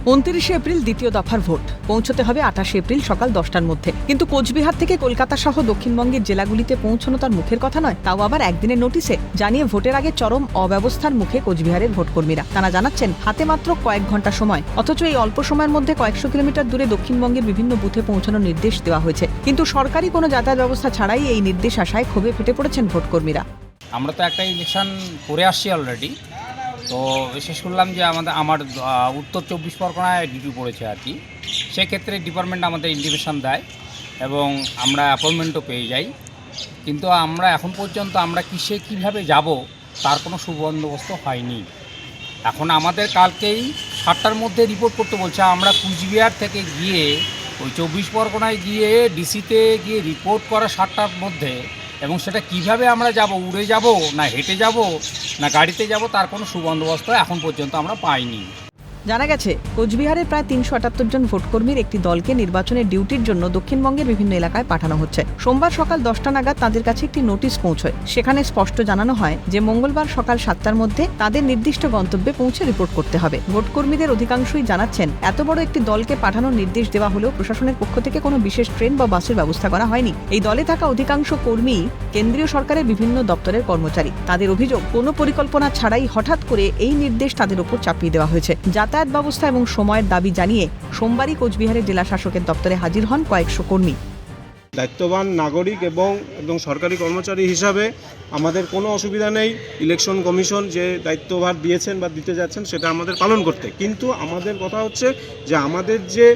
29 April দ্বিতীয় দফার vote পৌঁছতে হবে 28 এপ্রিল সকাল 10টার মধ্যে। কিন্তু কোচবিহার থেকে কলকাতা সহ দক্ষিণবঙ্গের জেলাগুলিতে পৌঁছানো তার মুখের কথা নয়, তাও আবার একদিনের নোটিশে। জানিয়ে ভোটের আগে চরম অব্যবস্থার মুখে কোচবিহারের ভোটকর্মীরা। তারা জানাচ্ছেন হাতে মাত্র কয়েক ঘন্টা সময়, অথচ এই অল্প সময়ের মধ্যে কয়েকশো কিলোমিটার দূরে দক্ষিণবঙ্গের বিভিন্ন বুথে পৌঁছানোর নির্দেশ দেওয়া হয়েছে। কিন্তু সরকারি কোনো যাতায়াত ব্যবস্থা ছাড়াই এই নির্দেশ আসায় ক্ষোভে ফেটে পড়েছেন ভোটকর্মীরা। আমরা তো একটা ইলেকশন করে আসছি অলরেডি, তো বিশেষ করলাম যে আমার উত্তর 24 পরগনায় ডিউটি পড়েছে আর কি। সেক্ষেত্রে ডিপার্টমেন্ট আমাদের ইন্টিমেশন দেয় এবং আমরা অ্যাপয়েন্টমেন্টও পেয়ে যাই। কিন্তু আমরা এখন পর্যন্ত আমরা কীভাবে যাব তার কোনো সুবন্দোবস্ত হয়নি। এখন আমাদের কালকেই 7টার মধ্যে রিপোর্ট করতে বলছে। আমরা কুচবিহার থেকে গিয়ে ওই 24 পরগনায় গিয়ে ডিসিতে গিয়ে রিপোর্ট করা 7টার মধ্যে, এবং সেটা কিভাবে আমরা যাব, উড়ে যাব না হেঁটে যাব না গাড়িতে যাব, তার কোনো সুবন্দোবস্ত এখন পর্যন্ত আমরা পাইনি। জানা গেছে কোচবিহারের প্রায় 378 জন ভোটকর্মীর একটি দলকে নির্বাচনের ডিউটির জন্য দক্ষিণবঙ্গের বিভিন্ন এলাকায় পাঠানো হচ্ছে। সোমবার সকাল 10টা নাগাদ তাদের কাছে একটি নোটিশ পৌঁছয়। সেখানে স্পষ্ট জানানো হয় যে মঙ্গলবার সকাল 7টার মধ্যে তাদের নির্দিষ্ট গন্তব্যে পৌঁছে রিপোর্ট করতে হবে। ভোটকর্মীদের অধিকাংশই জানাচ্ছেন এত বড় একটি দলকে পাঠানোর নির্দেশ দেওয়া হলেও প্রশাসনের পক্ষ থেকে কোনো বিশেষ ট্রেন বা বাসের ব্যবস্থা করা হয়নি। এই দলে থাকা অধিকাংশ কর্মী কেন্দ্রীয় সরকারের বিভিন্ন দপ্তরের কর্মচারী। তাদের অভিযোগ, কোনো পরিকল্পনা ছাড়াই হঠাৎ করে এই নির্দেশ তাদের উপর চাপিয়ে দেওয়া হয়েছে। যাতায়াত ব্যবস্থা এবং সময়ের দাবি জানিয়ে সোমবারই কোচবিহারের জেলা শাসকের দপ্তরে হাজির হন কয়েকশো কর্মী। দায়িত্ববান নাগরিক এবং সরকারি কর্মচারী হিসাবে আমাদের কোনো অসুবিধা নেই। ইলেকশন কমিশন যে দায়িত্বভার দিয়েছেন বা দিতে যাচ্ছেন সেটা আমাদের পালন করতে, কিন্তু আমাদের কথা হচ্ছে যে আমাদের যে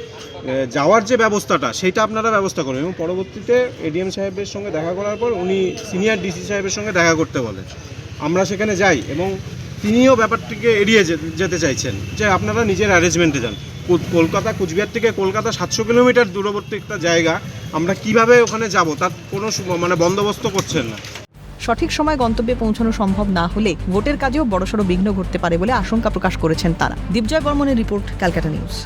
যাওয়ার যে ব্যবস্থাটা সেইটা আপনারা ব্যবস্থা করবেন। এবং পরবর্তীতে এডিএম সাহেবের সঙ্গে দেখা করার পর উনি সিনিয়র ডিসি সাহেবের সঙ্গে দেখা করতে বলেন। আমরা সেখানে যাই এবং তিনিও ব্যাপারটিকে এড়িয়ে যেতে চাইছেন যে আপনারা নিজের অ্যারেঞ্জমেন্টে যান। কলকাতা কুচবিহার থেকে কলকাতা 700 কিলোমিটার দূরবর্তী একটা জায়গা, আমরা কিভাবে ওখানে যাব তার কোনো বন্দোবস্ত করছেন না। সঠিক সময় গন্তব্যে পৌঁছানো সম্ভব না হলে ভোটের কাজেও বড়সড় বিঘ্ন ঘটতে পারে বলে আশঙ্কা প্রকাশ করেছেন তারা। দীপজয় বর্মনের রিপোর্ট, ক্যালকাটা নিউজ।